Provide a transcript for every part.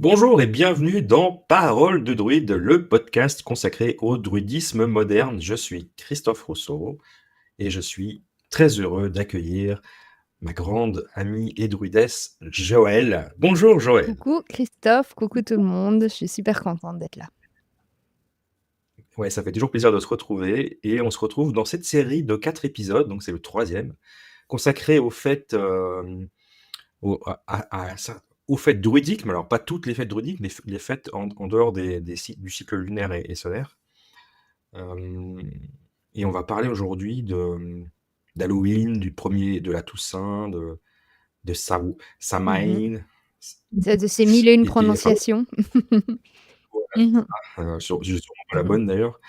Bonjour et bienvenue dans Parole de druide, le podcast consacré au druidisme moderne. Je suis Christophe Rousseau et je suis très heureux d'accueillir ma grande amie et druidesse Joël. Bonjour Joël. Coucou Christophe, coucou tout le monde, je suis super contente d'être là. Ouais, ça fait toujours plaisir de se retrouver et on se retrouve dans cette série de 4 épisodes, donc c'est le troisième, consacré aux fêtes, aux fêtes druidiques, mais alors pas toutes les fêtes druidiques, les fêtes en dehors du cycle lunaire et solaire. Euh, et on va parler aujourd'hui d'Halloween, de la Toussaint, de Samhain, C'est de ces mille et une enfin, prononciations. voilà, Mhm. je suis sûrement pas la bonne d'ailleurs.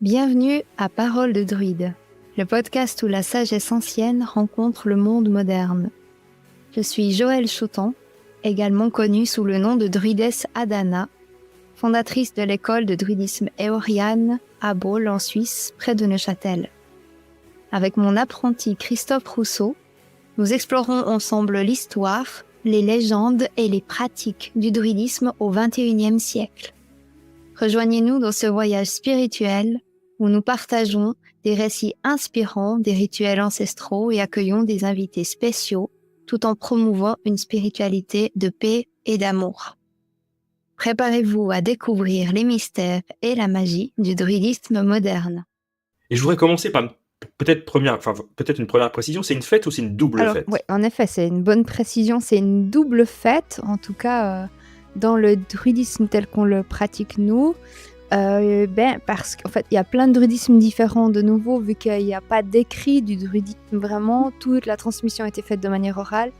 Bienvenue à Parole de druide, le podcast où la sagesse ancienne rencontre le monde moderne. Je suis Joëlle Chotan, également connue sous le nom de druidesse Adana, fondatrice de l'école de druidisme Éoriane à Baule en Suisse, près de Neuchâtel. Avec mon apprenti Christophe Rousseau, nous explorons ensemble l'histoire, les légendes et les pratiques du druidisme au XXIe siècle. Rejoignez-nous dans ce voyage spirituel où nous partageons des récits inspirants des rituels ancestraux et accueillons des invités spéciaux tout en promouvant une spiritualité de paix et d'amour. Préparez-vous à découvrir les mystères et la magie du druidisme moderne. Et je voudrais commencer par peut-être une première précision. C'est une fête ou c'est une double Alors, fête? ouais, en effet, c'est une bonne précision, c'est une double fête, en tout cas dans le druidisme tel qu'on le pratique nous. Parce qu'en fait, il y a plein de druidismes différents de nouveau, vu qu'il n'y a pas d'écrit du druidisme vraiment, toute la transmission a été faite de manière orale.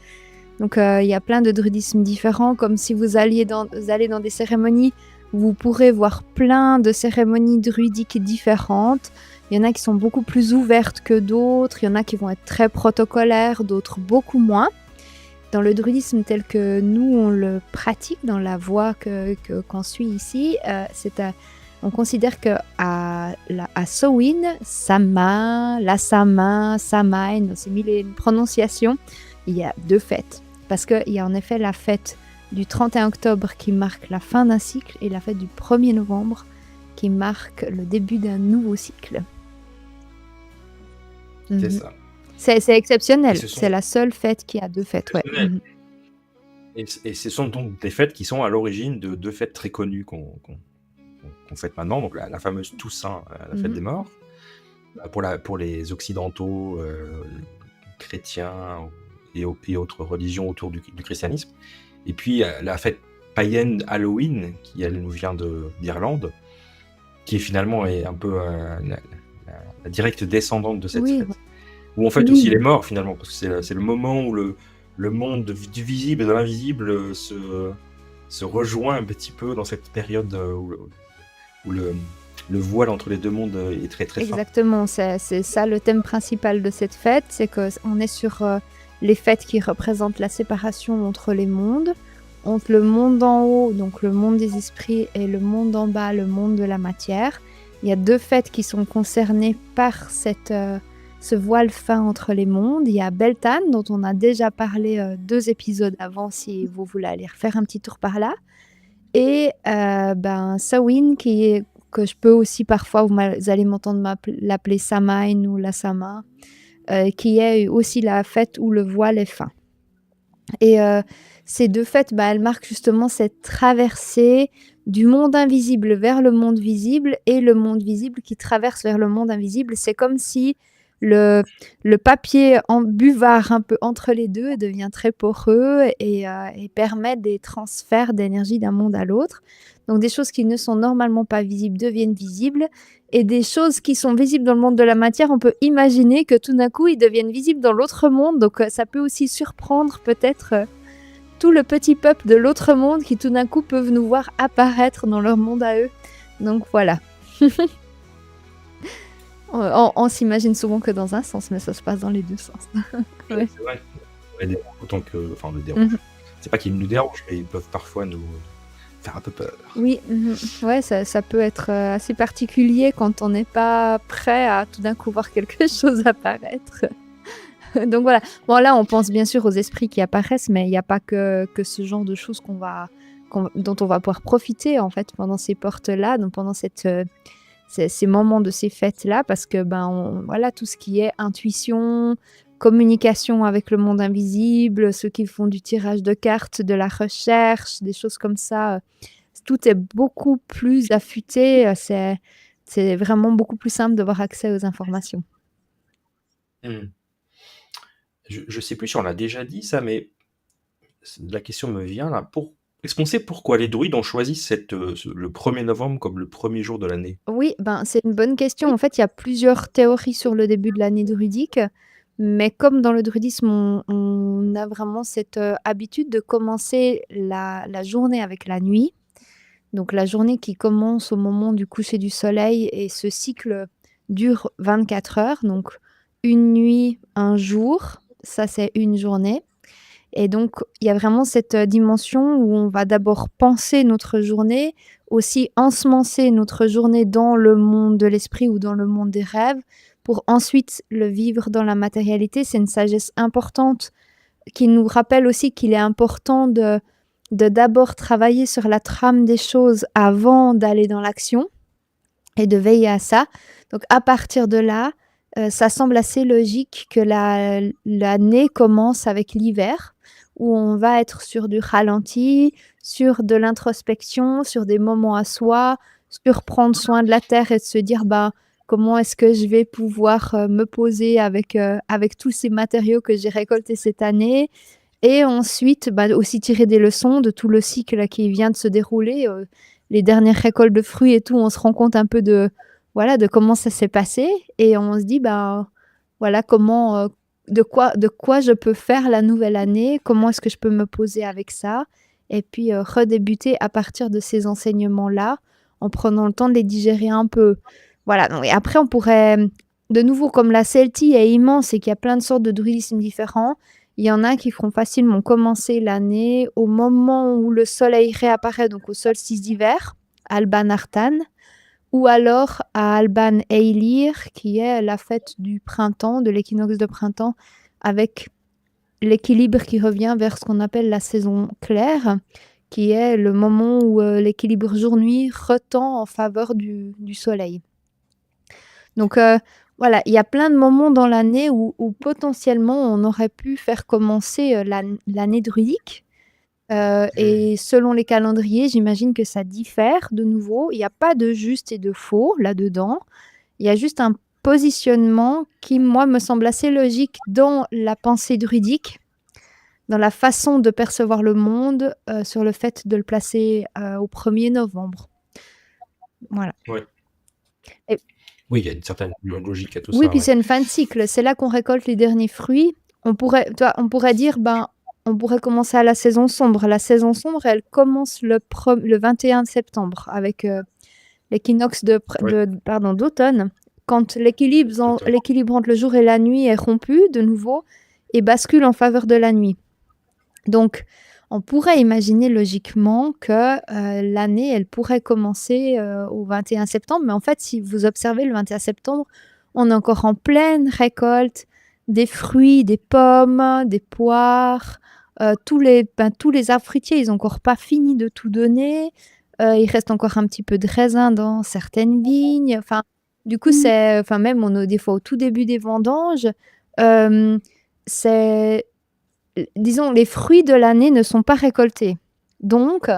Donc il y a plein de druidismes différents, comme si vous allez dans des cérémonies, vous pourrez voir plein de cérémonies druidiques différentes. Il y en a qui sont beaucoup plus ouvertes que d'autres, il y en a qui vont être très protocolaires, d'autres beaucoup moins. Dans le druidisme tel que nous on le pratique, dans la voie qu'on suit ici, on considère que à Samhain, Samhain, dans ces mille et une prononciations, il y a deux fêtes. Parce qu'il y a en effet la fête du 31 octobre qui marque la fin d'un cycle et la fête du 1er novembre qui marque le début d'un nouveau cycle. C'est ça. C'est exceptionnel, c'est la seule fête qui a deux fêtes. Ouais. Et ce sont donc des fêtes qui sont à l'origine de deux fêtes très connues qu'on fête maintenant, donc la fameuse Toussaint, la fête des morts, pour les occidentaux, chrétiens et autres religions autour du christianisme. Et puis la fête païenne Halloween, qui elle nous vient d'Irlande, qui est finalement un peu la directe descendante de cette fête. Où on fête aussi les morts finalement, parce que c'est le moment où le monde du visible et de l'invisible se rejoint un petit peu dans cette période où le voile entre les deux mondes est très très fin. Exactement, c'est ça le thème principal de cette fête, c'est qu'on est sur les fêtes qui représentent la séparation entre les mondes, entre le monde d'en haut, donc le monde des esprits, et le monde d'en bas, le monde de la matière. Il y a deux fêtes qui sont concernées par ce voile fin entre les mondes. Il y a Beltane, dont on a déjà parlé 2 épisodes avant, si vous voulez aller refaire un petit tour par là. Et Samhain, que je peux aussi parfois, vous allez m'entendre l'appeler Samhain ou la Sama, qui est aussi la fête où le voile est fin. Et ces deux fêtes, elles marquent justement cette traversée du monde invisible vers le monde visible et le monde visible qui traverse vers le monde invisible. C'est comme si le papier buvard un peu entre les deux devient très poreux et permet des transferts d'énergie d'un monde à l'autre. Donc des choses qui ne sont normalement pas visibles deviennent visibles, et des choses qui sont visibles dans le monde de la matière, on peut imaginer que tout d'un coup ils deviennent visibles dans l'autre monde. Donc ça peut aussi surprendre peut-être tout le petit peuple de l'autre monde qui tout d'un coup peuvent nous voir apparaître dans leur monde à eux. Donc voilà. On s'imagine souvent que dans un sens, mais ça se passe dans les deux sens. Ouais. C'est vrai. Ouais, autant que. Enfin, le dérange. Mhm. C'est pas qu'ils nous dérangent, mais ils peuvent parfois nous faire un peu peur. Oui, ouais, ça peut être assez particulier quand on n'est pas prêt à tout d'un coup voir quelque chose apparaître. Donc voilà. Bon, là, on pense bien sûr aux esprits qui apparaissent, mais il n'y a pas que ce genre de choses dont on va pouvoir profiter en fait pendant ces portes-là, donc pendant ces moments de ces fêtes-là, parce que voilà, tout ce qui est intuition, communication avec le monde invisible, ceux qui font du tirage de cartes, de la recherche, des choses comme ça, tout est beaucoup plus affûté. C'est vraiment beaucoup plus simple d'avoir accès aux informations. Hmm. Je sais plus si on l'a déjà dit ça, mais la question me vient là. Est-ce qu'on sait pourquoi les druides ont choisi le 1er novembre comme le premier jour de l'année? Oui, c'est une bonne question. En fait, il y a plusieurs théories sur le début de l'année druidique, mais comme dans le druidisme, on a vraiment cette habitude de commencer la journée avec la nuit. Donc la journée qui commence au moment du coucher du soleil, et ce cycle dure 24 heures. Donc une nuit, un jour, ça c'est une journée. Et donc il y a vraiment cette dimension où on va d'abord penser notre journée, aussi ensemencer notre journée dans le monde de l'esprit ou dans le monde des rêves, pour ensuite le vivre dans la matérialité. C'est une sagesse importante qui nous rappelle aussi qu'il est important de d'abord travailler sur la trame des choses avant d'aller dans l'action, et de veiller à ça. Donc à partir de là, ça semble assez logique que l'année commence avec l'hiver, où on va être sur du ralenti, sur de l'introspection, sur des moments à soi, sur prendre soin de la terre et de se dire comment est-ce que je vais pouvoir me poser avec tous ces matériaux que j'ai récoltés cette année. Et ensuite, aussi tirer des leçons de tout le cycle qui vient de se dérouler, les dernières récoltes de fruits et tout. On se rend compte un peu de comment ça s'est passé, et on se dit voilà comment, de quoi je peux faire la nouvelle année, comment est-ce que je peux me poser avec ça, et puis redébuter à partir de ces enseignements-là, en prenant le temps de les digérer un peu. Voilà. Et après, on pourrait, de nouveau, comme la Celtie est immense et qu'il y a plein de sortes de druidisme différents, il y en a qui feront facilement commencer l'année au moment où le soleil réapparaît, donc au solstice d'hiver, Alban Artan, ou alors à Alban Eilir, qui est la fête du printemps, de l'équinoxe de printemps, avec l'équilibre qui revient vers ce qu'on appelle la saison claire, qui est le moment où l'équilibre jour-nuit retend en faveur du soleil. Donc voilà, il y a plein de moments dans l'année où potentiellement on aurait pu faire commencer l'année druidique. Et selon les calendriers, j'imagine que ça diffère de nouveau. Il n'y a pas de juste et de faux là-dedans. Il y a juste un positionnement qui, moi, me semble assez logique dans la pensée druidique, dans la façon de percevoir le monde, sur le fait de le placer au 1er novembre. Voilà. Ouais. Et Oui, il y a une certaine logique à tout oui, ça. puis c'est une fin de cycle. C'est là qu'on récolte les derniers fruits. On pourrait dire, on pourrait commencer à la saison sombre. La saison sombre, elle commence le 21 septembre avec l'équinoxe d'automne, quand l'équilibre entre le jour et la nuit est rompu de nouveau et bascule en faveur de la nuit. Donc, on pourrait imaginer logiquement que l'année, elle pourrait commencer au 21 septembre. Mais en fait, si vous observez le 21 septembre, on est encore en pleine récolte des fruits, des pommes, des poires. Tous les arbres fruitiers, ils n'ont encore pas fini de tout donner. Il reste encore un petit peu de raisin dans certaines vignes. Enfin, du coup, même on est des fois au tout début des vendanges. Disons, les fruits de l'année ne sont pas récoltés. Donc,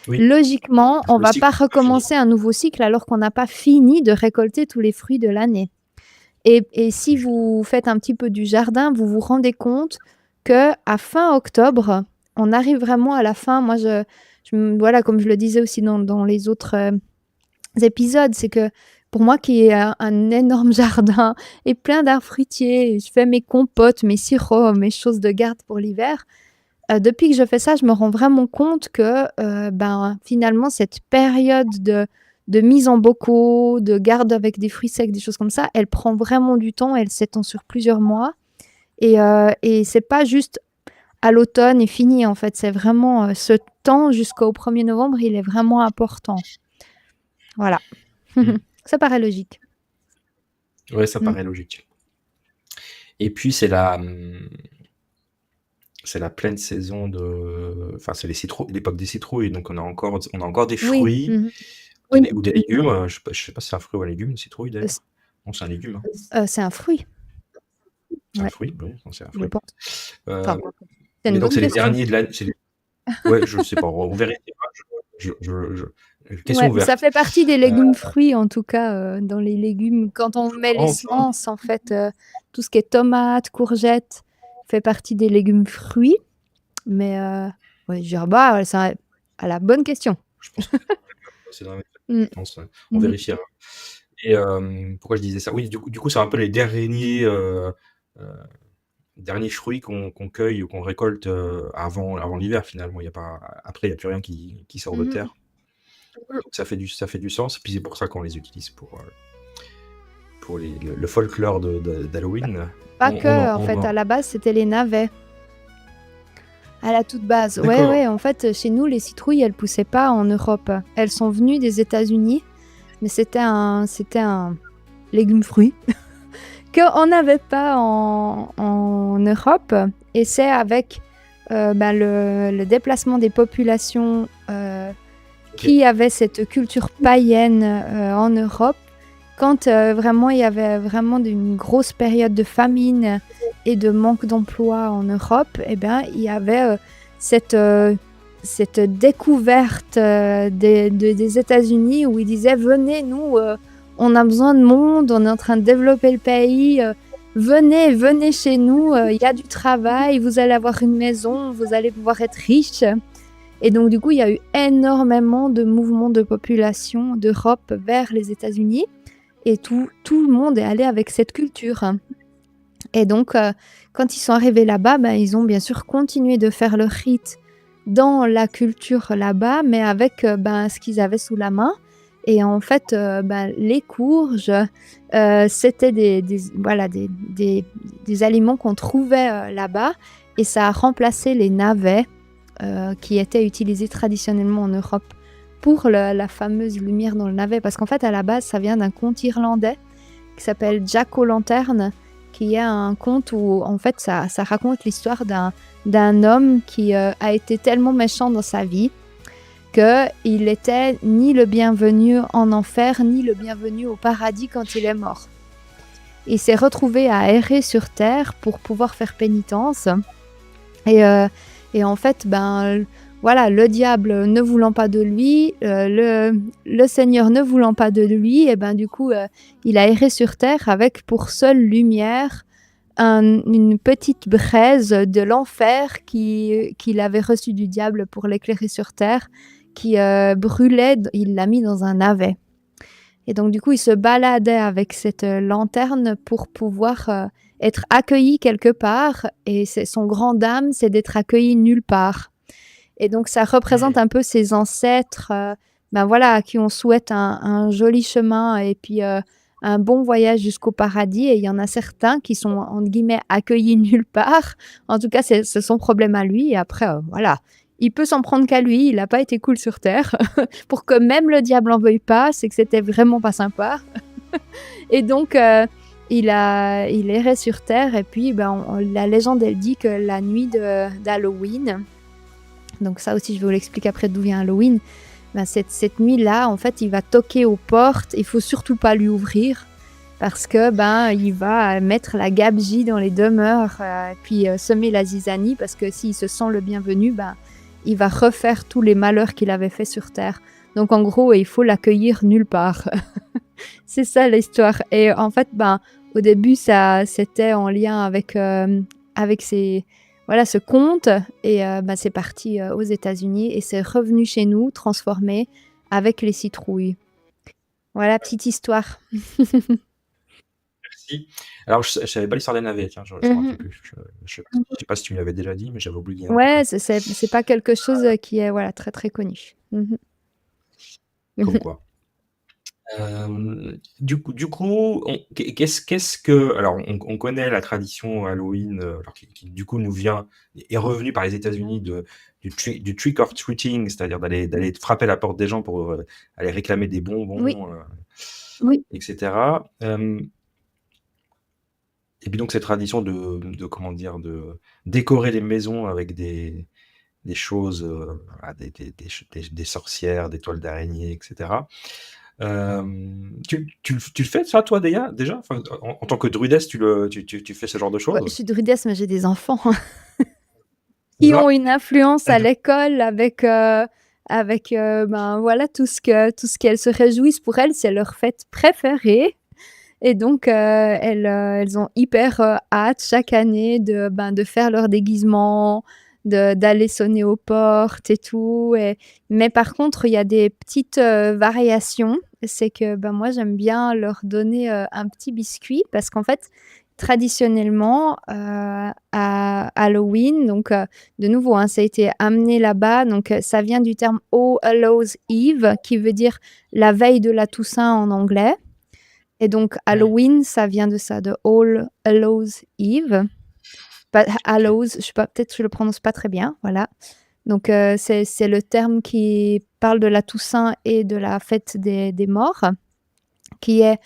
logiquement, on ne va pas recommencer un nouveau cycle alors qu'on n'a pas fini de récolter tous les fruits de l'année. Et si vous faites un petit peu du jardin, vous vous rendez compte qu'à fin octobre, on arrive vraiment à la fin. Moi, voilà, comme je le disais aussi dans les autres épisodes, c'est que pour moi qui ai un énorme jardin et plein d'arbres fruitiers, je fais mes compotes, mes sirops, mes choses de garde pour l'hiver, depuis que je fais ça, je me rends vraiment compte que, finalement, cette période de mise en bocaux, de garde avec des fruits secs, des choses comme ça, elle prend vraiment du temps, elle s'étend sur plusieurs mois et c'est pas juste à l'automne et fini, en fait. C'est vraiment, ce temps jusqu'au 1er novembre, il est vraiment important. Voilà. Ça paraît logique. Ouais, ça paraît logique. Et puis c'est la pleine saison de, enfin c'est l'époque des citrouilles, donc on a encore des Oui. fruits Oui. ou des légumes. Je sais pas si c'est un fruit ou un légume, une citrouille Euh, d'ailleurs. Non, c'est un légume. c'est un fruit. C'est un Ouais, fruit, oui, non, c'est un je fruit. pense. Enfin, c'est Mais une donc bonne c'est les question. derniers de l'année. Ouais, je sais pas, on vérifiera. Question Ouais, ça ouverte. fait partie des légumes fruits, en tout cas, dans les légumes. Quand on met les pense, hein. semences, en fait, tout ce qui est tomates, courgettes, fait partie des légumes fruits. Mais ouais, je dirais, bah, c'est à la bonne question. Je pense que c'est dans la même Mm. je pense, ouais. On vérifiera. Et pourquoi je disais ça? Oui, du coup, c'est un peu les derniers fruits qu'on cueille ou qu'on récolte avant l'hiver, finalement. Après, il n'y a plus rien qui sort de terre. Donc ça fait du sens. Et puis c'est pour ça qu'on les utilise pour le folklore d'Halloween. Pas que, en fait, à la base, c'était les navets. À la toute base. Ouais, D'accord. ouais, en fait, chez nous, les citrouilles, elles poussaient pas en Europe. Elles sont venues des États-Unis, mais c'était un légume-fruit qu'on n'avait pas en Europe. Et c'est avec le déplacement des populations qui avaient cette culture païenne en Europe. Quand vraiment il y avait vraiment une grosse période de famine et de manque d'emploi en Europe, eh bien, il y avait cette découverte des États-Unis où ils disaient venez, nous, on a besoin de monde, on est en train de développer le pays, venez chez nous, il y a du travail, vous allez avoir une maison, vous allez pouvoir être riche. Et donc du coup, il y a eu énormément de mouvements de population d'Europe vers les États-Unis. Et tout le monde est allé avec cette culture. Et donc, quand ils sont arrivés là-bas, ils ont bien sûr continué de faire leur rite dans la culture là-bas, mais avec ce qu'ils avaient sous la main. Et en fait, les courges, c'était des aliments qu'on trouvait là-bas. Et ça a remplacé les navets qui étaient utilisés traditionnellement en Europe pour la fameuse lumière dans le navet, parce qu'en fait, à la base, ça vient d'un conte irlandais qui s'appelle Jack O'Lantern, qui est un conte où, en fait, ça raconte l'histoire d'un homme qui a été tellement méchant dans sa vie qu'il n'était ni le bienvenu en enfer, ni le bienvenu au paradis quand il est mort. Il s'est retrouvé à errer sur terre pour pouvoir faire pénitence. Et en fait, voilà, le diable ne voulant pas de lui, le Seigneur ne voulant pas de lui, et du coup, il a erré sur terre avec pour seule lumière une petite braise de l'enfer qu'il avait reçue du diable pour l'éclairer sur terre, qui brûlait, il l'a mis dans un navet. Et donc, du coup, il se baladait avec cette lanterne pour pouvoir être accueilli quelque part, et son grand dame, c'est d'être accueilli nulle part. Et donc, ça représente un peu ses ancêtres, à qui on souhaite un joli chemin et puis un bon voyage jusqu'au paradis. Et il y en a certains qui sont, entre guillemets, accueillis nulle part. En tout cas, c'est son problème à lui. Et après, voilà, il peut s'en prendre qu'à lui. Il n'a pas été cool sur Terre. Pour que même le diable n'en veuille pas, c'est que c'était vraiment pas sympa. Et donc, il errait sur Terre. Et puis, la légende, elle dit que la nuit d'Halloween... Donc ça aussi, je vais vous l'expliquer après d'où vient Halloween. Cette nuit-là, en fait, il va toquer aux portes. Il faut surtout pas lui ouvrir parce que il va mettre la gabegie dans les demeures, puis semer la zizanie, parce que s'il se sent le bienvenu, il va refaire tous les malheurs qu'il avait fait sur Terre. Donc en gros, il faut l'accueillir nulle part. C'est ça l'histoire. Et en fait, au début, ça c'était en lien avec ce conte, et c'est parti aux États-Unis et c'est revenu chez nous, transformé avec les citrouilles. Voilà, petite histoire. Si. Alors je savais pas l'histoire des navets, tiens, je me rappelais Mmh. plus. Je Mmh. sais pas si tu me l'avais déjà dit, mais j'avais oublié en tout cas. Ouais, c'est pas quelque chose, qui est, voilà, très, très connu. Mmh Comme mh. quoi. Du coup, qu'est-ce que alors on connaît la tradition Halloween, alors qui du coup nous vient est revenue par les États-Unis du trick or treating, c'est-à-dire d'aller frapper à la porte des gens pour, aller réclamer des Oui, bonbons, oui. et cetera. Et puis donc cette tradition de comment dire? De décorer les maisons avec des choses, voilà, des sorcières, des toiles d'araignée, et cetera. Tu le fais ça toi déjà? Enfin, en tant que druidesse, tu fais ce genre de Ouais, je choses? suis druidesse, mais j'ai des enfants C'est qui ont ça? une influence Ah à du l'école avec, ben, voilà, tout ce qu'elles se réjouissent pour elles, c'est leur fête préférée et donc elles ont hyper, hâte chaque année de faire leur déguisement, d'aller sonner aux portes et tout mais par contre, il y a des petites, variations. C'est que, ben, moi, j'aime bien leur donner, un petit biscuit parce qu'en fait, traditionnellement, à Halloween, donc de nouveau, hein, ça a été amené là-bas, donc ça vient du terme All Hallows Eve qui veut dire la veille de la Toussaint en anglais et donc Mmh, Halloween, ça vient de ça, de All Hallows Eve. Pas OK. Hallows, je sais pas, peut-être je le prononce pas très bien, voilà. Donc c'est le terme qui parle de la Toussaint et de la fête des morts, qui est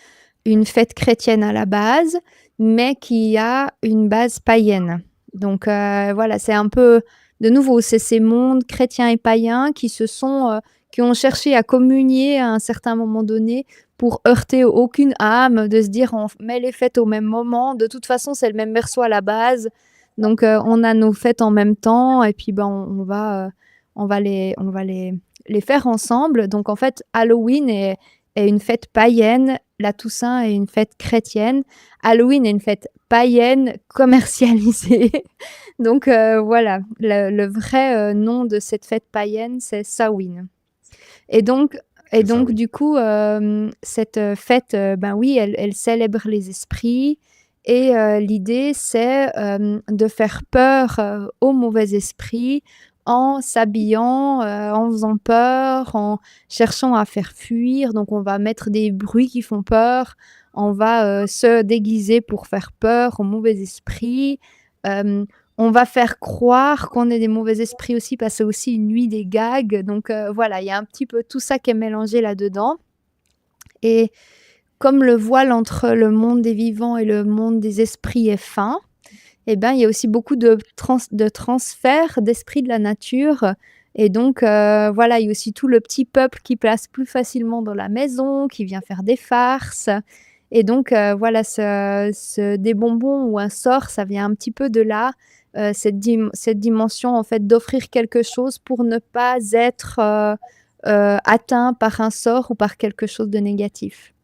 une fête chrétienne à la base, mais qui a une base païenne. Donc voilà, c'est un peu de nouveau, c'est ces mondes chrétiens et païens qui ont cherché à communier à un certain moment donné pour heurter aucune âme, de se dire: «On met les fêtes au même moment, de toute façon, c'est le même berceau à la base, donc on a nos fêtes en même temps et puis, ben, on va les faire ensemble». Donc en fait, Halloween est une fête païenne, la Toussaint est une fête chrétienne, Halloween est une fête païenne commercialisée. Donc voilà, le vrai, nom de cette fête païenne, c'est Samhain et donc et C'est ça, donc oui. du coup, cette, fête, ben oui, elle célèbre les esprits et l'idée c'est, de faire peur, aux mauvais esprits en s'habillant, en faisant peur, en cherchant à faire fuir. Donc on va mettre des bruits qui font peur, on va, se déguiser pour faire peur aux mauvais esprits. Hem, on va faire croire qu'on est des mauvais esprits aussi parce que c'est aussi une nuit des gags. Donc voilà, il y a un petit peu tout ça qui est mélangé là-dedans et comme le voile entre le monde des vivants et le monde des esprits est fin, et ben, il y a aussi beaucoup de transferts d'esprits de la nature et donc voilà, il y a aussi tout le petit peuple qui place plus facilement dans la maison, qui vient faire des farces et donc voilà, ce des bonbons ou un sort, ça vient un petit peu de là, cette dimension en fait d'offrir quelque chose pour ne pas être, atteint par un sort ou par quelque chose de négatif.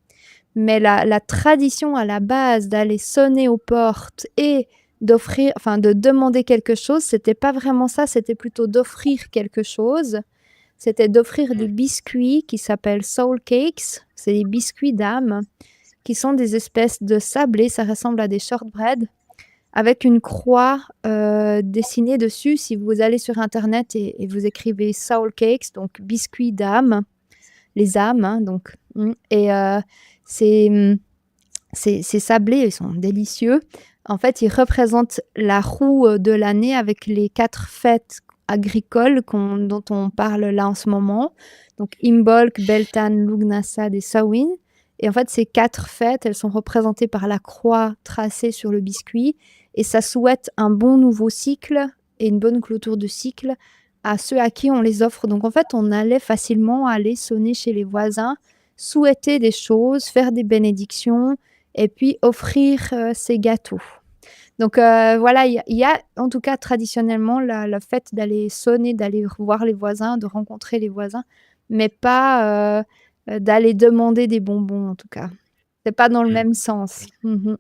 Mais la tradition à la base d'aller sonner aux portes et d'offrir enfin de demander quelque chose, c'était pas vraiment ça, c'était plutôt d'offrir quelque chose. C'était d'offrir des Mmh. biscuits qui s'appellent soul cakes, c'est des biscuits d'âme, qui sont des espèces de sablés, ça ressemble à des shortbread, avec une croix, dessinée dessus. Si vous allez sur internet et vous écrivez soul cakes, donc biscuits d'âme, les âmes, hein, donc et c'est, ces sablés, ils sont délicieux. En fait, ils représentent la roue, de l'année avec les 4 fêtes agricoles dont on parle là en ce moment. Donc Imbolc, Beltane, Lughnasadh et Samhain et en fait, ces 4 fêtes, elles sont représentées par la croix tracée sur le biscuit et ça souhaite un bon nouveau cycle et une bonne clôture de cycle à ceux à qui on les offre. Donc en fait, on allait facilement aller sonner chez les voisins, souhaiter des choses, faire des bénédictions et puis offrir, ces gâteaux. Donc voilà, il y a en tout cas traditionnellement la fête d'aller sonner, d'aller voir les voisins, de rencontrer les voisins, mais pas, d'aller demander des bonbons en tout cas. C'est pas dans le Mmh. même sens. Mmh.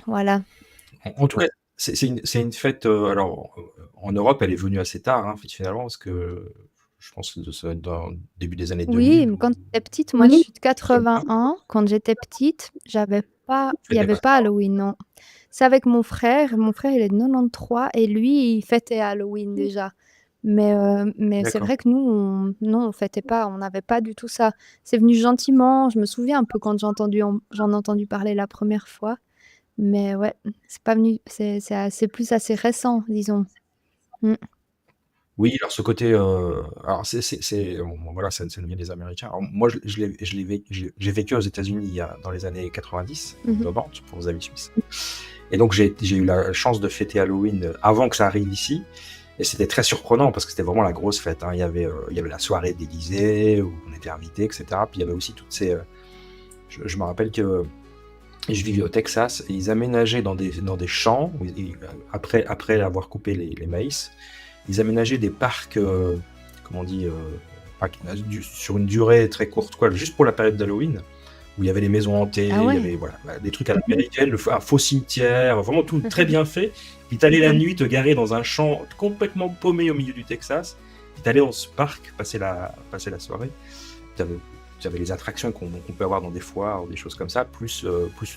Voilà. En tout cas, c'est une fête, alors, en Europe, elle est venue assez tard, hein, finalement, parce que Je pense que ça doit être dans le début des années Oui, 2000 mais ou quand j'étais petite, moi je Oui. suis de 81. Quand j'étais petite, il y fêtait avait pas pas ça. Halloween, non. C'est avec mon frère. Mon frère, il est de 93 et lui, il fêtait Halloween déjà. Mais c'est D'accord. vrai que nous, non, on fêtait pas, on n'avait pas du tout ça. C'est venu gentiment. Je me souviens un peu quand j'en ai entendu parler la première fois. Mais ouais, c'est pas venu, c'est plus assez récent, disons. Mmh. Oui, alors ce côté, alors c'est bon voilà, ça nous vient des Américains. Alors moi je l'ai j'ai vécu aux États-Unis il y a dans les années 90, donc Mmh. 90 pour vos amis suisses. Et donc j'ai eu la chance de fêter Halloween, avant que ça arrive ici et c'était très surprenant parce que c'était vraiment la grosse fête, hein. Il y avait la soirée déguisée où on était invités et cetera. Puis il y avait aussi toutes ces, je me rappelle que je vivais au Texas et ils aménageaient dans des champs où après avoir coupé les maïs, ils aménageaient des parcs, comment on dit, sur une durée très courte, quoi, juste pour la période d'Halloween, où il y avait les maisons hantées, Ah il y ouais? avait voilà, des trucs à l'américaine, un faux cimetière, vraiment tout très bien fait. Puis t'allais la nuit te garer dans un champ complètement paumé au milieu du Texas, puis t'allais dans ce parc passer la soirée. T'avais les attractions qu'on peut avoir dans des foires ou des choses comme ça, plus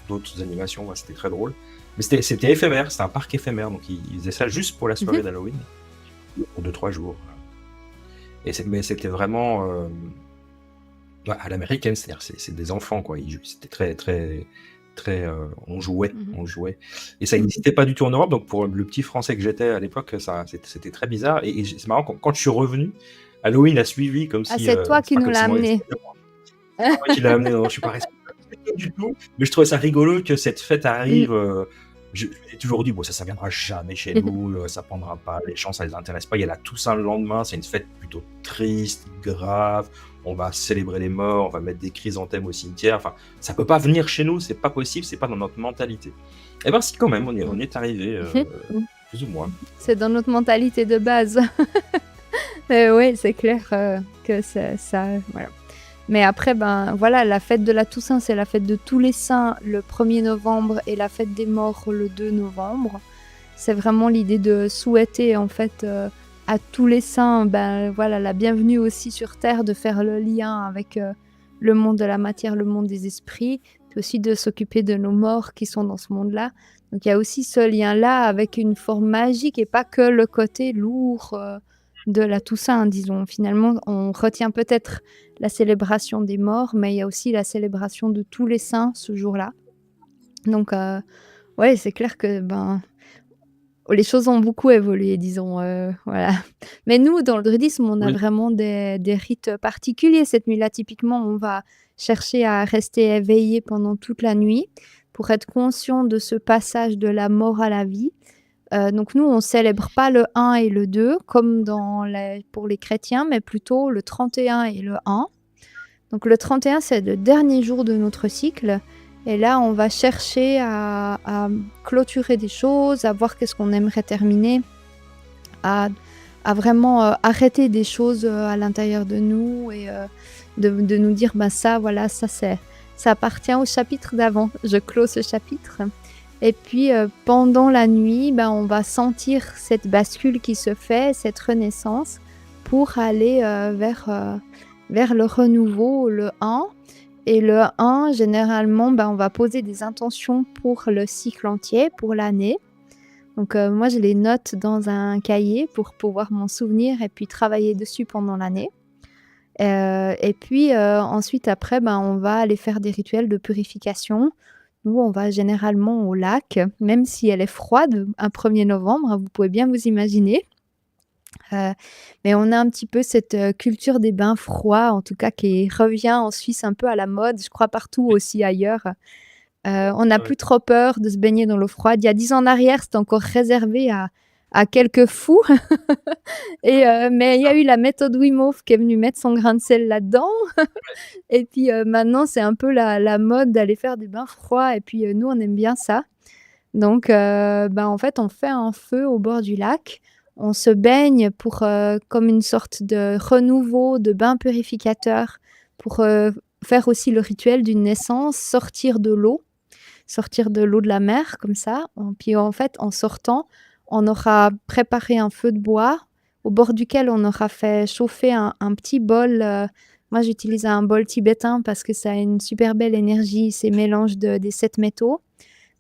d'autres animations. Ouais, c'était très drôle. Mais c'était éphémère, c'était un parc éphémère, donc ils faisaient ça juste pour la soirée Mmh. d'Halloween, pour 2-3 jours. Mais c'était vraiment, ouais, à l'américaine, c'est-à-dire c'est des enfants, quoi. C'était très, très, très, on jouait, Mmh. on jouait. Et ça n'existait pas du tout en Europe, donc pour le petit Français que j'étais à l'époque, c'était très bizarre. Et c'est marrant, quand je suis revenu, Halloween a suivi comme Ah, si, c'est toi c'est qui pas nous comme l'as si moi, amené. c'était pas moi qui l'a amené, non, je suis pas responsable du tout. Mais je trouvais ça rigolo que cette fête Mmh. arrive. Je m'ai toujours dit, bon, ça viendra jamais chez nous, ça prendra pas, les gens, ça les intéresse pas. Il y a la Toussaint le lendemain, c'est une fête plutôt triste, grave. On va célébrer les morts, on va mettre des chrysanthèmes au cimetière. Enfin, ça peut pas venir chez nous, c'est pas possible, c'est pas dans notre mentalité. Eh ben, si, quand même, on y est arrivé, plus ou moins. C'est dans notre mentalité de base. Oui, c'est clair, que ça voilà. Mais après, ben, voilà, la fête de la Toussaint, c'est la fête de tous les saints le 1er novembre et la fête des morts le 2 novembre. C'est vraiment l'idée de souhaiter, en fait, à tous les saints, ben, voilà, la bienvenue aussi sur terre, de faire le lien avec, le monde de la matière, le monde des esprits, puis aussi de s'occuper de nos morts qui sont dans ce monde-là. Donc il y a aussi ce lien-là avec une forme magique et pas que le côté lourd, de la Toussaint, disons. Finalement, on retient peut-être la célébration des morts, mais il y a aussi la célébration de tous les saints ce jour-là. Donc ouais, c'est clair que, ben, les choses ont beaucoup évolué, disons, voilà. Mais nous, dans le druidisme, on a Oui. vraiment des rites particuliers cette nuit-là. Typiquement, on va chercher à rester éveillé pendant toute la nuit pour être conscient de ce passage de la mort à la vie. Donc nous, on célèbre pas le 1 et le 2 comme pour les chrétiens, mais plutôt le 31 et le 1. Donc le 31, c'est le dernier jour de notre cycle. Et là, on va chercher à clôturer des choses, à voir qu'est-ce qu'on aimerait terminer, à vraiment arrêter des choses à l'intérieur de nous et de nous dire, bah, ça, voilà, ça appartient au chapitre d'avant. Je clôt ce chapitre. Et puis, pendant la nuit, ben, on va sentir cette bascule qui se fait, cette renaissance, pour aller vers le renouveau, le 1. Et le 1, généralement, ben, on va poser des intentions pour le cycle entier, pour l'année. Donc, moi, je les note dans un cahier pour pouvoir m'en souvenir et puis travailler dessus pendant l'année. Et puis, ensuite, après, ben, on va aller faire des rituels de purification. Nous, on va généralement au lac, même si elle est froide, un 1er novembre, vous pouvez bien vous imaginer. Mais on a un petit peu cette, culture des bains froids, en tout cas qui revient en Suisse un peu à la mode, je crois partout aussi ailleurs. On n'a Ouais. plus trop peur de se baigner dans l'eau froide. Il y a 10 ans en arrière, c'était encore réservé à quelques fous mais il y a eu la méthode Wim Hof qui est venue mettre son grain de sel là-dedans et puis, maintenant c'est un peu la mode d'aller faire des bains froids et puis, nous on aime bien ça. Donc, ben, en fait, on fait un feu au bord du lac. On se baigne pour, comme une sorte de renouveau, de bain purificateur pour, faire aussi le rituel d'une naissance, sortir de l'eau de la mer comme ça. Puis, en fait, en sortant, on aura préparé un feu de bois au bord duquel on aura fait chauffer un petit bol. Moi, j'utilise un bol tibétain parce que ça a une super belle énergie, c'est mélange des 7 métaux,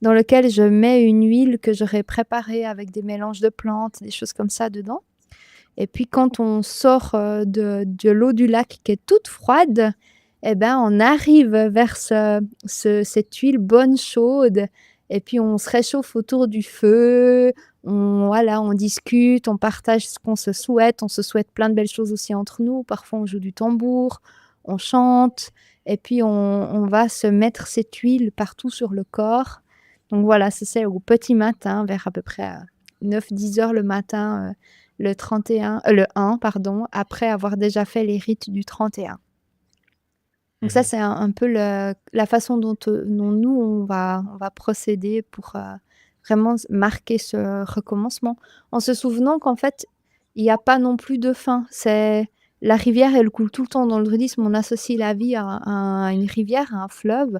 dans lequel je mets une huile que j'aurais préparée avec des mélanges de plantes, des choses comme ça dedans. Et puis quand on sort de l'eau du lac qui est toute froide, eh ben, on arrive vers cette huile bonne chaude et puis on se réchauffe autour du feu, on discute, on partage ce qu'on se souhaite plein de belles choses aussi entre nous. Parfois on joue du tambour, on chante et puis on va se mettre cette huile partout sur le corps. Donc voilà, c'est au petit matin, vers à peu près 9-10 heures le matin, le 1 pardon, après avoir déjà fait les rites du 31. Donc ça, Mhm. c'est un peu la façon dont nous, on va procéder pour vraiment marquer ce recommencement. En se souvenant qu'en fait, il n'y a pas non plus de fin. La rivière, elle coule tout le temps. Dans le druidisme, on associe la vie à une rivière, à un fleuve.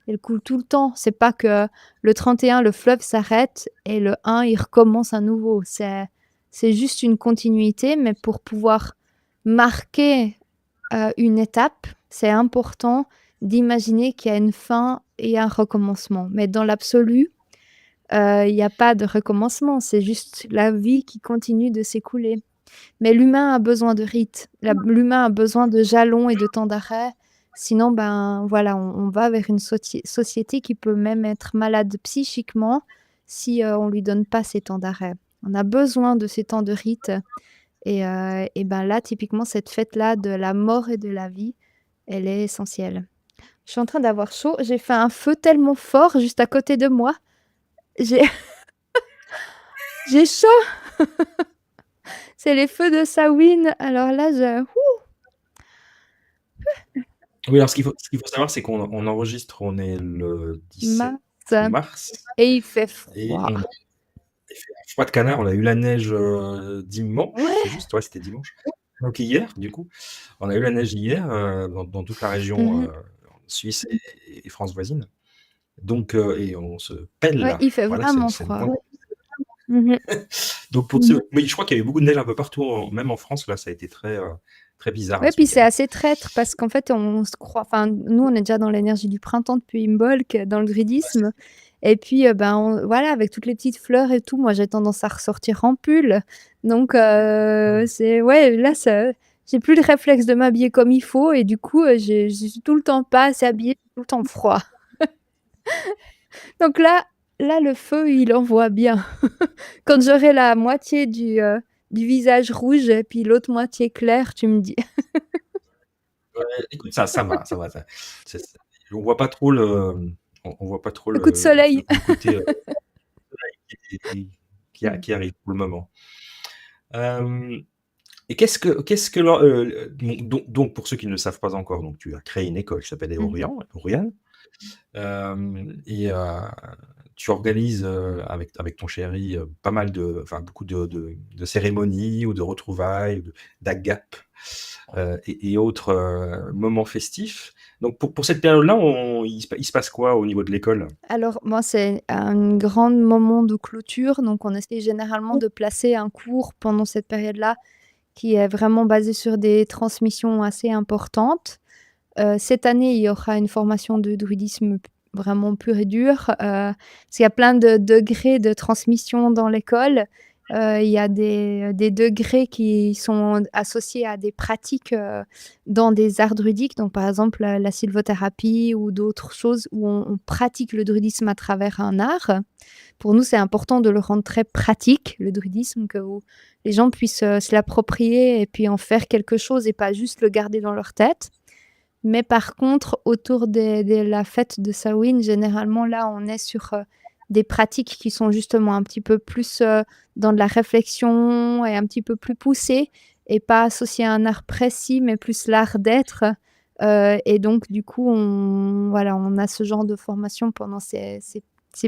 Elle coule tout le temps. C'est pas que le 31, le fleuve s'arrête et le 1, il recommence à nouveau. C'est juste une continuité, mais pour pouvoir marquer une étape, c'est important d'imaginer qu'il y a une fin et un recommencement. Mais dans l'absolu, il n'y a pas de recommencement, c'est juste la vie qui continue de s'écouler. Mais l'humain a besoin de rites, l'humain a besoin de jalons et de temps d'arrêt. Sinon, voilà, on va vers une société qui peut même être malade psychiquement si on lui donne pas ces temps d'arrêt. On a besoin de ces temps de rites. Et là, typiquement, cette fête-là de la mort et de la vie, elle est essentielle. Je suis en train d'avoir chaud. J'ai fait un feu tellement fort juste à côté de moi. J'ai j'ai chaud. C'est les feux de Samhain. Alors là, Oui, alors ce qu'il faut savoir, c'est qu'on enregistre, on est le 17 mince. mars, Et il fait et froid. il fait un froid de canard. On a eu la neige dimanche, c'est Ouais. juste, ouais, c'était dimanche. Donc hier, du coup, on a eu la neige hier dans toute la région Mhm. Suisse et France voisine. Donc, et on se Ouais, pèle. il fait Voilà, vraiment c'est le froid. moins. Mhm. Donc pour ceux, oui, je crois qu'il y avait beaucoup de neige un peu partout, même en France. Là, ça a été très bizarre là, Ouais, ce puis c'est week-end. assez traître parce qu'en fait, on se croit. Enfin, nous, on est déjà dans l'énergie du printemps depuis Imbolc, dans le druidisme. Et puis, voilà, avec toutes les petites fleurs et tout, moi, j'ai tendance à ressortir en pull. Donc, c'est ouais, là, j'ai plus le réflexe de m'habiller comme il faut et du coup, je suis tout le temps pas assez habillée, tout le temps froid. Donc là, le feu, il envoie bien. Quand j'aurai la moitié du visage rouge et puis l'autre moitié claire, tu me dis. Écoute, ça va, ça va. On voit pas trop on voit pas trop Le coup de soleil. le côté qui arrive pour le moment. Euh, et qu'est-ce que donc, pour ceux qui ne le savent pas encore, donc tu as créé une école qui s'appelle Mmh. Oriane, et tu organises avec ton chéri pas mal enfin beaucoup de cérémonies ou de retrouvailles, d'agapes et autres moments festifs. Donc pour cette période-là, il se passe quoi au niveau de l'école? Alors moi, c'est un grand moment de clôture, donc on essaie généralement de placer un cours pendant cette période-là qui est vraiment basé sur des transmissions assez importantes. Cette année, il y aura une formation de druidisme vraiment pure et dure, parce qu'il y a plein de degrés de transmission dans l'école. Il y a des degrés qui sont associés à des pratiques, dans des arts druidiques, donc par exemple la sylvothérapie ou d'autres choses où on pratique le druidisme à travers un art. Pour nous, c'est important de le rendre très pratique, le druidisme, que les gens puissent, se l'approprier et puis en faire quelque chose et pas juste le garder dans leur tête. Mais par contre, autour de la fête de Samhain, généralement, là, on est sur des pratiques qui sont justement un petit peu plus dans de la réflexion et un petit peu plus poussées et pas associées à un art précis, mais plus l'art d'être. Et donc, du coup, voilà, on a ce genre de formation pendant ces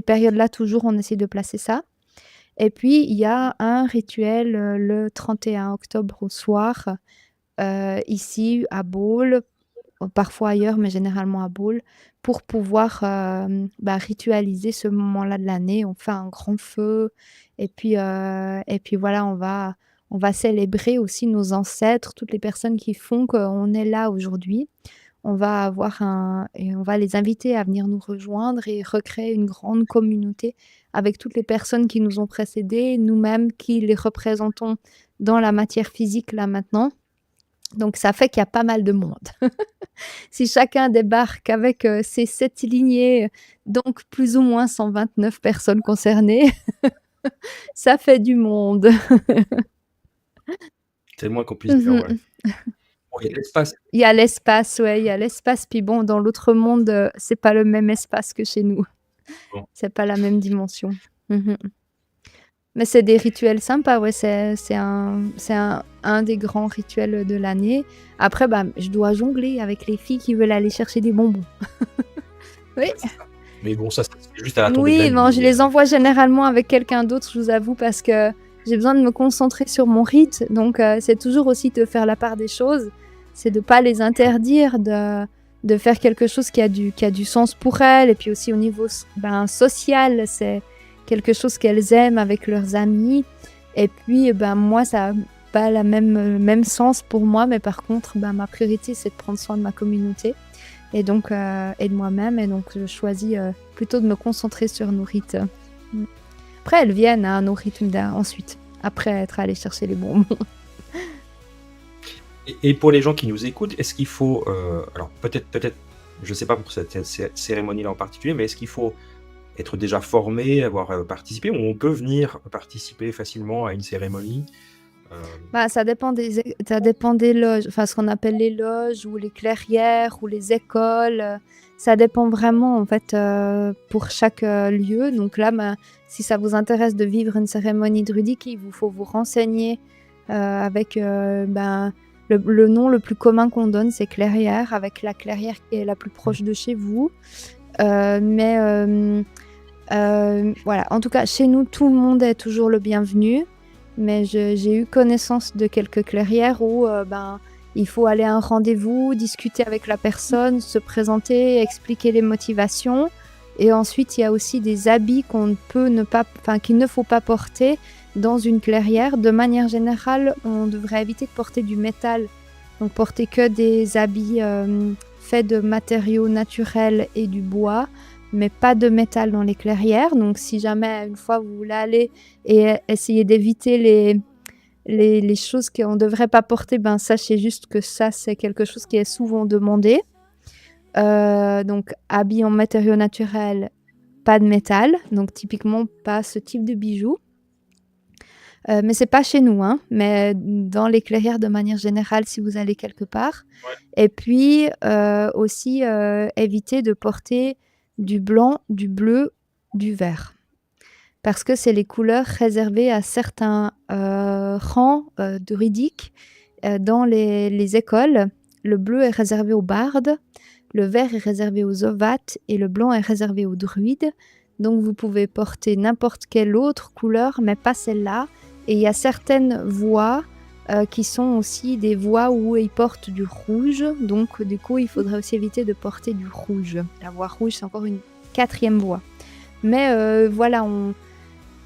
périodes-là, toujours, on essaie de placer ça. Et puis, il y a un rituel le 31 octobre au soir, ici à Bâle, parfois ailleurs, mais généralement à Bâle, pour pouvoir, ritualiser ce moment-là de l'année. On fait un grand feu et puis voilà, On va célébrer aussi nos ancêtres, toutes les personnes qui font qu'on est là aujourd'hui. On va les inviter à venir nous rejoindre et recréer une grande communauté avec toutes les personnes qui nous ont précédés, nous-mêmes qui les représentons dans la matière physique là maintenant. Donc ça fait qu'il y a pas mal de monde. Si chacun débarque avec, ses 7 lignées, donc plus ou moins 129 personnes concernées, ça fait du monde. C'est le moins qu'on puisse dire, Mmh ouais. mh. Bon, il y a de l'espace. Il y a l'espace, ouais, il y a l'espace, puis bon, dans l'autre monde, c'est pas le même espace que chez nous. Bon. C'est pas la même dimension. Mmh. Mais c'est des rituels sympas, ouais, c'est un des grands rituels de l'année. Après, bah, je dois jongler avec les filles qui veulent aller chercher des bonbons. Oui. Ouais, c'est ça. Mais bon, ça, c'est juste à la tombée de Oui, la non, je nuit, les envoie généralement avec quelqu'un d'autre, je vous avoue, parce que j'ai besoin de me concentrer sur mon rite. Donc, c'est toujours aussi de faire la part des choses. C'est de pas les interdire, de faire quelque chose qui a du sens pour elles. Et puis aussi au niveau social, c'est quelque chose qu'elles aiment avec leurs amis. Et puis, ben, moi, ça n'a pas le même sens pour moi. Mais par contre, ben, ma priorité, c'est de prendre soin de ma communauté et donc et de moi-même. Et donc, je choisis plutôt de me concentrer sur nos rites. Mm. Après, elles viennent à nos rites ensuite, après être allées chercher les bonbons. Et pour les gens qui nous écoutent, est-ce qu'il faut, alors peut-être, je sais pas pour cette cérémonie-là en particulier, mais est-ce qu'il faut être déjà formé, avoir participé, ou on peut venir participer facilement à une cérémonie? Bah, ça dépend des loges, enfin ce qu'on appelle les loges ou les clairières ou les écoles. Ça dépend vraiment en fait pour chaque lieu. Donc là, bah, si ça vous intéresse de vivre une cérémonie druidique, il vous faut vous renseigner avec ben, le nom le plus commun qu'on donne, c'est clairière, avec la clairière qui est la plus proche de chez vous. Mais voilà, en tout cas, chez nous, tout le monde est toujours le bienvenu. Mais j'ai eu connaissance de quelques clairières où ben, il faut aller à un rendez-vous, discuter avec la personne, se présenter, expliquer les motivations. Et ensuite, il y a aussi des habits qu'il ne faut pas porter dans une clairière. De manière générale, on devrait éviter de porter du métal. Donc, porter que des habits faits de matériaux naturels et du bois, mais pas de métal dans les clairières. Donc, si jamais, une fois, vous voulez aller et essayer d'éviter les choses qu'on ne devrait pas porter, ben, sachez juste que ça, c'est quelque chose qui est souvent demandé. Donc, habits en matériaux naturels, pas de métal. Donc, typiquement, pas ce type de bijoux. Mais c'est pas chez nous, hein, mais dans les clairières de manière générale si vous allez quelque part. Ouais. Et puis aussi éviter de porter du blanc, du bleu, du vert. Parce que c'est les couleurs réservées à certains rangs druidiques dans les écoles. Le bleu est réservé aux bardes, le vert est réservé aux ovates et le blanc est réservé aux druides. Donc vous pouvez porter n'importe quelle autre couleur, mais pas celle-là. Et il y a certaines voies qui sont aussi des voies où ils portent du rouge. Donc du coup, il faudrait aussi éviter de porter du rouge. La voie rouge, c'est encore une 4e voie. Mais voilà,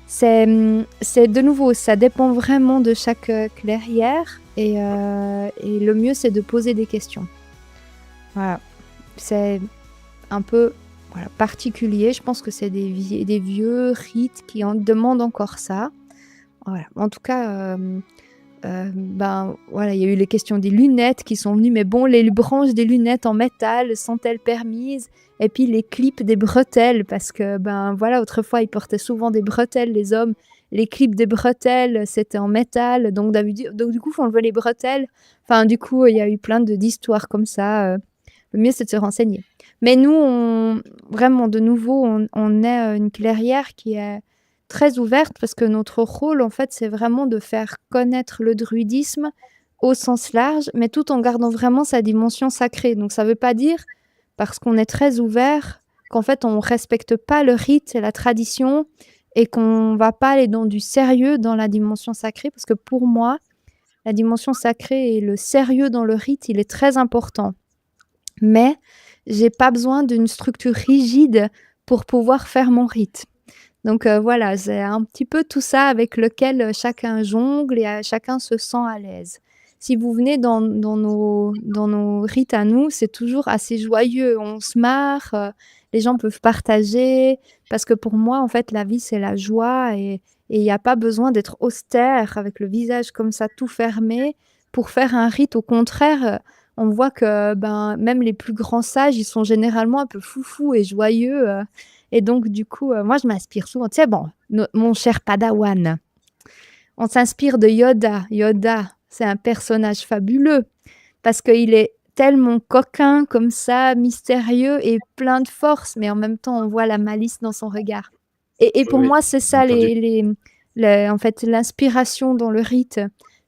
c'est de nouveau, ça dépend vraiment de chaque clairière. Et le mieux, c'est de poser des questions. Voilà. C'est un peu particulier. Je pense que c'est des vieux rites qui en demandent encore ça. Voilà. En tout cas, ben voilà, il y a eu les questions des lunettes qui sont venues, mais bon, les branches des lunettes en métal sont-elles permises? Et puis les clips des bretelles, parce que ben voilà, autrefois ils portaient souvent des bretelles, les hommes. Les clips des bretelles, c'était en métal, donc du coup, faut enlever les bretelles. Enfin, du coup, il y a eu plein d'histoires comme ça. Le mieux, c'est de se renseigner. Mais nous, vraiment, de nouveau, on est une clairière qui est très ouverte parce que notre rôle, en fait, c'est vraiment de faire connaître le druidisme au sens large, mais tout en gardant vraiment sa dimension sacrée. Donc, ça ne veut pas dire, parce qu'on est très ouvert, qu'en fait, on ne respecte pas le rite et la tradition et qu'on ne va pas aller dans du sérieux dans la dimension sacrée. Parce que pour moi, la dimension sacrée et le sérieux dans le rite, il est très important. Mais j'ai pas besoin d'une structure rigide pour pouvoir faire mon rite. Donc voilà, c'est un petit peu tout ça avec lequel, chacun jongle et chacun se sent à l'aise. Si vous venez dans nos rites à nous, c'est toujours assez joyeux. On se marre, les gens peuvent partager parce que pour moi, en fait, la vie, c'est la joie et il y a pas besoin d'être austère avec le visage comme ça tout fermé pour faire un rite. Au contraire, on voit que, ben, même les plus grands sages, ils sont généralement un peu foufous et joyeux, et donc du coup, moi je m'inspire souvent. Tu sais, bon, mon cher Padawan, on s'inspire de Yoda. Yoda, c'est un personnage fabuleux parce qu'il est tellement coquin comme ça, mystérieux et plein de force, mais en même temps, on voit la malice dans son regard. Et Oui, pour oui. moi, c'est ça en fait, l'inspiration dans le rite.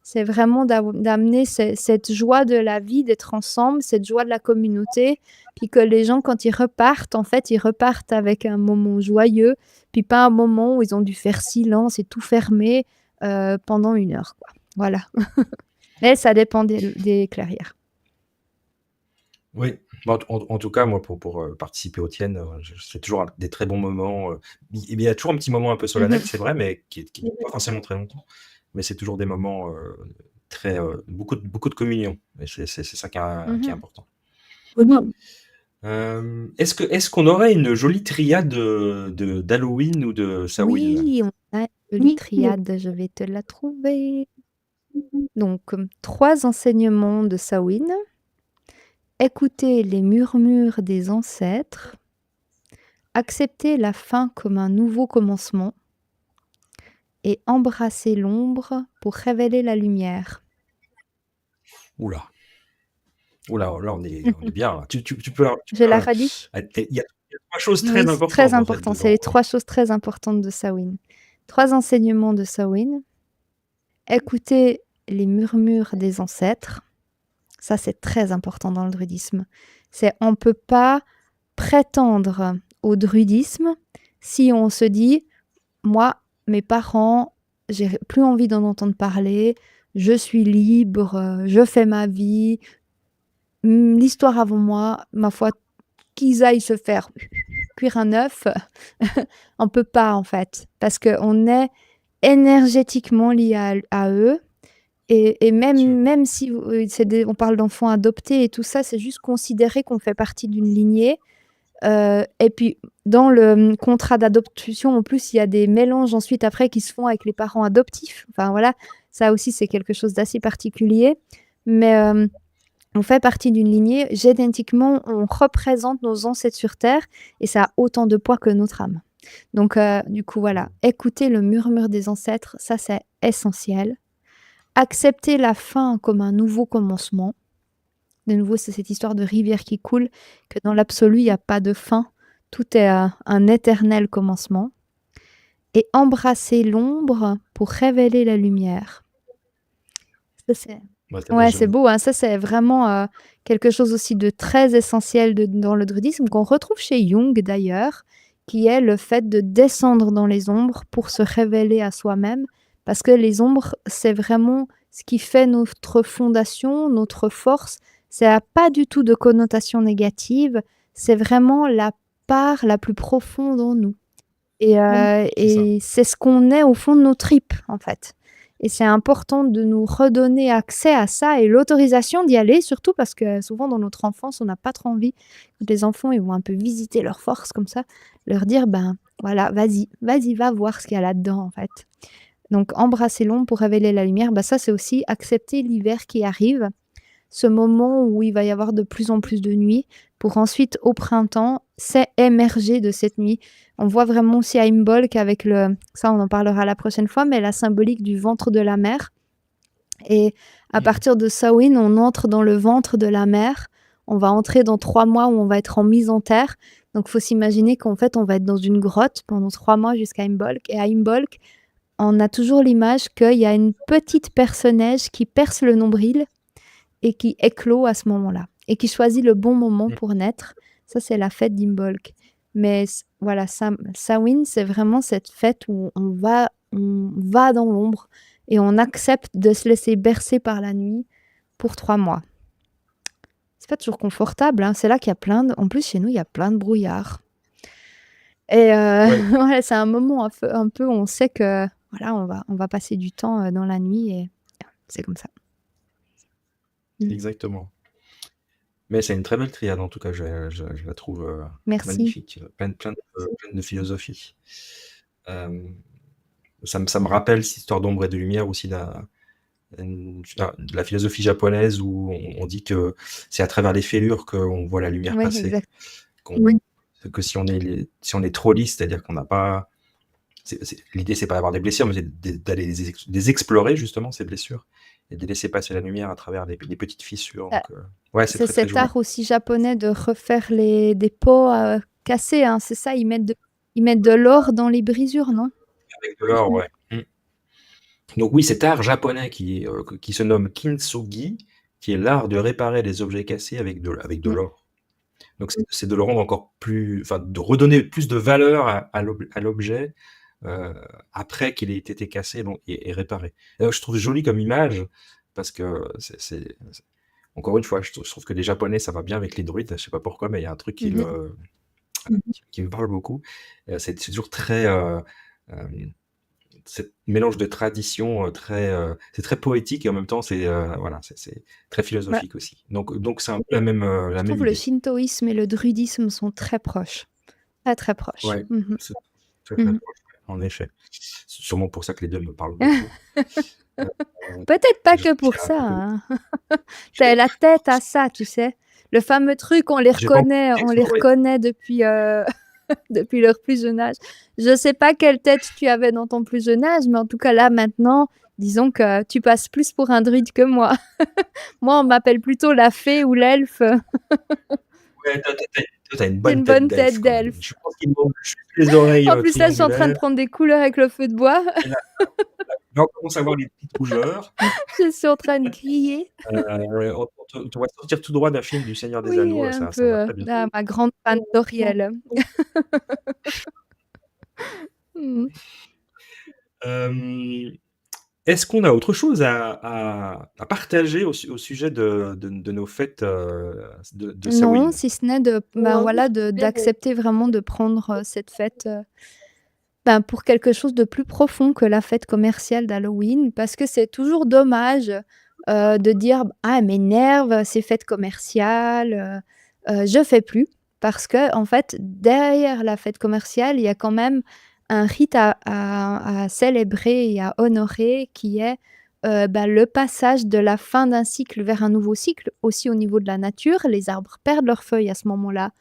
C'est vraiment d'amener cette joie de la vie, d'être ensemble, cette joie de la communauté, puis que les gens, quand ils repartent, en fait, ils repartent avec un moment joyeux, puis pas un moment où ils ont dû faire silence et tout fermer pendant 1 heure, quoi. Voilà. Mais ça dépend des clairières. Oui. Bon, en tout cas, moi, pour participer aux tiennes, c'est toujours des très bons moments. Il y a toujours un petit moment un peu solennel, c'est vrai, mais qui dure pas forcément très longtemps. Mais c'est toujours des moments très beaucoup de communion. Et c'est ça qui est important. Est-ce qu'on aurait une jolie triade d'Halloween ou de Samhain? Oui, on a une jolie triade, je vais te la trouver. Donc, 3 enseignements de Samhain. Écouter les murmures des ancêtres, accepter la fin comme un nouveau commencement et embrasser l'ombre pour révéler la lumière. Oula, oula, là on est bien. Là. Tu peux, Je la redis? il y a 3 choses Oui, très c'est très importantes en fait important. C'est les dedans. 3 choses très importantes de Samhain. 3 enseignements de Samhain. Écouter les murmures des ancêtres. Ça, c'est très important dans le druidisme. On ne peut pas prétendre au druidisme si on se dit moi, mes parents, j'ai plus envie d'en entendre parler, je suis libre, je fais ma vie, l'histoire avant moi, ma foi, qu'ils aillent se faire cuire un œuf, on peut pas en fait, parce qu'on est énergétiquement lié à eux. Et même si on parle d'enfants adoptés et tout ça, c'est juste considérer qu'on fait partie d'une lignée. Et puis, dans le contrat d'adoption, en plus, il y a des mélanges ensuite après qui se font avec les parents adoptifs. Enfin voilà, ça aussi, c'est quelque chose d'assez particulier. Mais on fait partie d'une lignée. Génétiquement, on représente nos ancêtres sur Terre et ça a autant de poids que notre âme. Donc, du coup, voilà, écouter le murmure des ancêtres, ça, c'est essentiel. Accepter la fin comme un nouveau commencement. De nouveau, c'est cette histoire de rivière qui coule, que dans l'absolu, il n'y a pas de fin. Tout est un éternel commencement. Et embrasser l'ombre pour révéler la lumière. Ça, c'est beau, hein. Ça, c'est vraiment quelque chose aussi de très essentiel dans le druidisme, qu'on retrouve chez Jung d'ailleurs, qui est le fait de descendre dans les ombres pour se révéler à soi-même. Parce que les ombres, c'est vraiment ce qui fait notre fondation, notre force. Ça n'a pas du tout de connotation négative. C'est vraiment la part la plus profonde en nous. Et c'est ce qu'on est au fond de nos tripes, en fait. Et c'est important de nous redonner accès à ça et l'autorisation d'y aller, surtout parce que souvent dans notre enfance, on n'a pas trop envie. Quand les enfants, ils vont un peu visiter leurs forces comme ça, leur dire, ben voilà, vas-y, va voir ce qu'il y a là-dedans, en fait. Donc, embrasser l'ombre pour révéler la lumière, bah ça, c'est aussi accepter l'hiver qui arrive, ce moment où il va y avoir de plus en plus de nuits, pour ensuite, au printemps, c'est émerger de cette nuit. On voit vraiment aussi à Imbolc avec ça on en parlera la prochaine fois, mais la symbolique du ventre de la mer. Et à partir de Samhain, on entre dans le ventre de la mer. On va entrer dans 3 mois où on va être en mise en terre. Donc, il faut s'imaginer qu'en fait, on va être dans une grotte pendant 3 mois jusqu'à Imbolc. Et à Imbolc, on a toujours l'image qu'il y a une petite perce-neige qui perce le nombril et qui éclot à ce moment-là et qui choisit le bon moment pour naître. Ça, c'est la fête d'Imbolc. Mais voilà, Samhain, c'est vraiment cette fête où on va dans l'ombre et on accepte de se laisser bercer par la nuit pour 3 mois. C'est pas toujours confortable, hein. C'est là qu'il y a en plus, chez nous, il y a plein de brouillard. Et Ouais, ouais, c'est un moment un peu où on sait que, voilà, on va passer du temps, dans la nuit et c'est comme ça. Mmh. exactement. Mais c'est une très belle triade en tout cas, je la trouve, Merci. magnifique, pleine de philosophie. Hem, ça me rappelle cette histoire d'ombre et de lumière aussi de la philosophie japonaise où on dit que c'est à travers les fêlures qu'on voit la lumière Oui, passer. exact. Qu'on que si on est trop lisse, c'est-à-dire qu'on n'a pas l'idée c'est pas d'avoir des blessures, mais c'est d'aller les explorer justement ces blessures et de laisser passer la lumière à travers les petites fissures Bah, donc ouais, c'est c'est très, très cet joli. art aussi japonais de refaire des pots, cassés, hein, c'est ça? Ils mettent de l'or dans les brisures, non? Avec de l'or, ouais. Mmh. Donc oui, cet art japonais qui se nomme kintsugi, qui est l'art de réparer les objets cassés avec de Mmh. l'or. Donc c'est de le rendre encore plus enfin, de redonner plus de valeur à l'objet, heu, après qu'il ait été cassé donc et réparé. Je trouve joli comme image parce que encore une fois, je trouve que les Japonais, ça va bien avec les druides, je sais pas pourquoi, mais il y a un truc Mmh. qui me parle beaucoup. C'est toujours très, hem, c'est mélange de traditions, c'est très poétique et en même temps voilà, c'est très Bah, philosophique aussi. Donc c'est un peu je la même trouve le idée. shintoïsme et le druidisme sont très proches. Très, très proches. Ouais, Mmh c'est très, très mh. proche, en effet. C'est sûrement pour ça que les 2 me parlent beaucoup. Heu, Peut-être pas j'ai que pour j'ai un ça, peu hein. Tu j'ai la tête à ça, tu sais? Le fameux truc, on les j'ai pas encore reconnaît on les exploré. reconnaît depuis, depuis leur plus jeune âge. Je sais pas quelle tête tu avais dans ton plus jeune âge, mais en tout cas là, maintenant, disons que tu passes plus pour un druide que moi. Moi, on m'appelle plutôt la fée ou l'elfe. Ouais, toi, tu as une C'est bonne une tête bonne d'elfe tête quand même. d'elfe. Je pense qu'il me manque juste les oreilles, En plus, là, je suis en train de triangulaires prendre des couleurs avec le feu de bois. et là, on commence à voir les petites rougeurs. Je suis en train de griller. Ouais, on va sortir tout droit d'un film du Seigneur des Oui, Anneaux, un ça va peu, très bien. ma grande fan d'Oriel. Mmh. Hem, est-ce qu'on a autre chose à partager au sujet de nos fêtes, de Non, Samhain? si ce n'est voilà, d'accepter vraiment de prendre, cette fête, pour quelque chose de plus profond que la fête commerciale d'Halloween. Parce que c'est toujours dommage, de dire: «Ah, elles m'énervent ces fêtes commerciales, je fais plus». Parce que en fait, derrière la fête commerciale, il y a quand même un rite à célébrer et à honorer qui est, le passage de la fin d'un cycle vers un nouveau cycle. Aussi au niveau de la nature, les arbres perdent leurs feuilles à ce moment-là.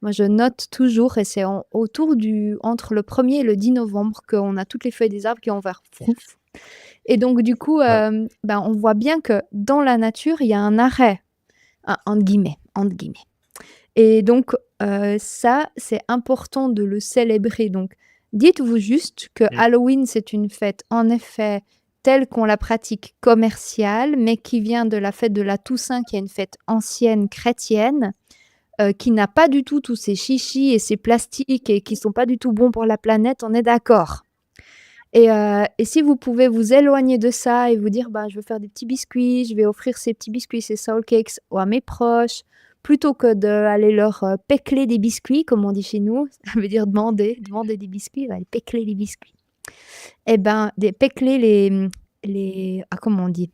Moi, je note toujours et c'est entre le 1er et le 10 novembre qu'on a toutes les feuilles des arbres qui ont vert frouf et donc du coup, Ouais, on voit bien que dans la nature, il y a un «arrêt», entre guillemets et donc ça, c'est important de le célébrer donc dites-vous juste que mmh, Halloween, c'est une fête en effet telle qu'on la pratique commerciale, mais qui vient de la fête de la Toussaint, qui est une fête ancienne chrétienne qui n'a pas du tout tous ces chichis et ces plastiques et qui sont pas du tout bons pour la planète, on est d'accord. Et si vous pouvez vous éloigner de ça et vous dire: «Bah, je veux faire des petits biscuits, je vais offrir ces petits biscuits, ces soul cakes à mes proches», plutôt que d'aller leur, pécler des biscuits comme on dit chez nous, ça veut dire demander des biscuits, va aller pécler les biscuits. Et ben, des pécler comment on dit?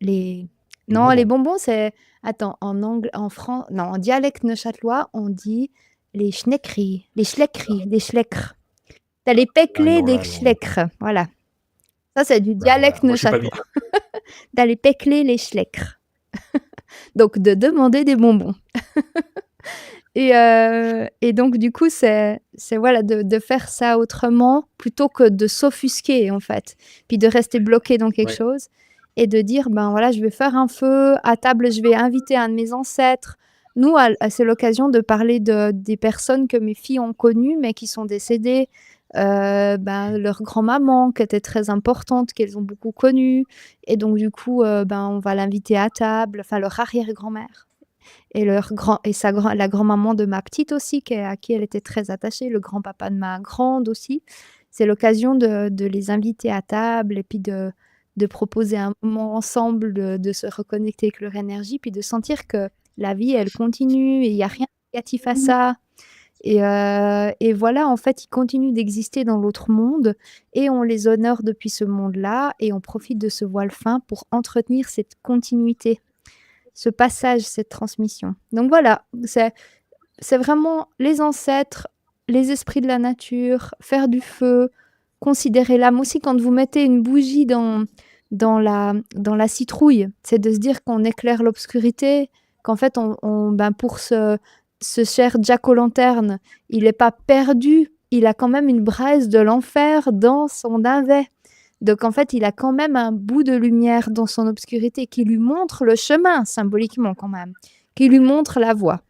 Les les non, les bonbons. bonbons, c'est attends, non, en dialecte neuchâtelois, on dit les schleckeries, les schleckres. Tu as les Ah peckelés non, des là, non, non. schleckres, voilà. Ça, c'est du Bah, voilà, dialecte moi je suis pas neuchâtelois. bilingue. Tu as les peckelés, les schleckres. Donc de demander des bonbons et donc du coup, c'est voilà, de faire ça autrement plutôt que de s'offusquer, en fait. Puis de rester bloqué dans quelque Ouais. chose et de dire: «Ben, voilà, je vais faire un feu, à table, je vais inviter un de mes ancêtres». Nous, c'est l'occasion de parler des personnes que mes filles ont connues, mais qui sont décédées. Leur grand-maman qui était très importante, qu'elles ont beaucoup connue et donc du coup, on va l'inviter à table, enfin leur arrière-grand-mère. Et la grand-maman de ma petite aussi, à qui elle était très attachée, le grand-papa de ma grande aussi. C'est l'occasion de les inviter à table et puis de proposer un moment ensemble, de se reconnecter avec leur énergie, puis de sentir que la vie, elle continue et il y a rien de négatif à ça Et voilà, en fait, ils continuent d'exister dans l'autre monde et on les honore depuis ce monde-là et on profite de ce voile fin pour entretenir cette continuité, ce passage, cette transmission. Donc voilà, c'est vraiment les ancêtres, les esprits de la nature, faire du feu, considérer l'âme. Aussi, quand vous mettez une bougie dans la citrouille, c'est de se dire qu'on éclaire l'obscurité, qu'en fait, pour ce cher Jack-o'-lanterne, il n'est pas perdu, il a quand même une braise de l'enfer dans son navet. Donc en fait, il a quand même un bout de lumière dans son obscurité qui lui montre le chemin, symboliquement quand même, qui lui montre la voie.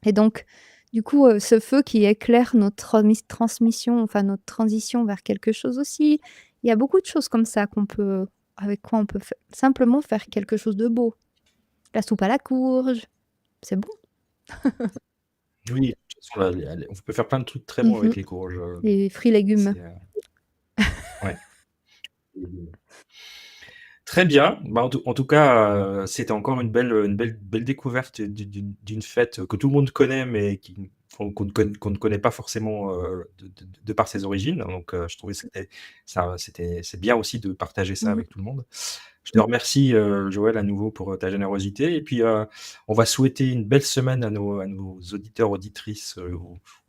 Et donc, du coup, ce feu qui éclaire notre transmission, enfin notre transition vers quelque chose aussi. Il y a beaucoup de choses comme ça avec quoi on peut simplement faire quelque chose de beau. La soupe à la courge, c'est bon. Oui, de toute façon, on peut faire plein de trucs très bons avec les courges. Les fruits légumes. Ouais. Très bien. Bah, en tout cas, c'était encore une belle découverte d'une fête que tout le monde connaît, mais qu'on ne connaît pas forcément de par ses origines. Donc, je trouvais que c'est bien aussi de partager ça avec tout le monde. Je te remercie, Joël, à nouveau pour ta générosité. Et puis, on va souhaiter une belle semaine à nos auditeurs, auditrices,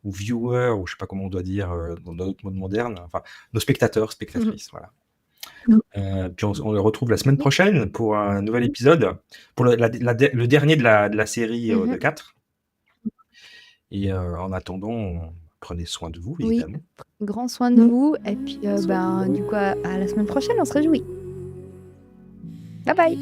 ou viewers, ou je sais pas comment on doit dire dans notre monde moderne. Enfin, nos spectateurs, spectatrices, voilà. Puis on le retrouve la semaine prochaine pour un nouvel épisode, pour le dernier de la série de 4. Et en attendant, prenez soin de vous, évidemment. Oui, grand soin de vous. Et puis, du coup, à la semaine prochaine, on se réjouit. Bye bye.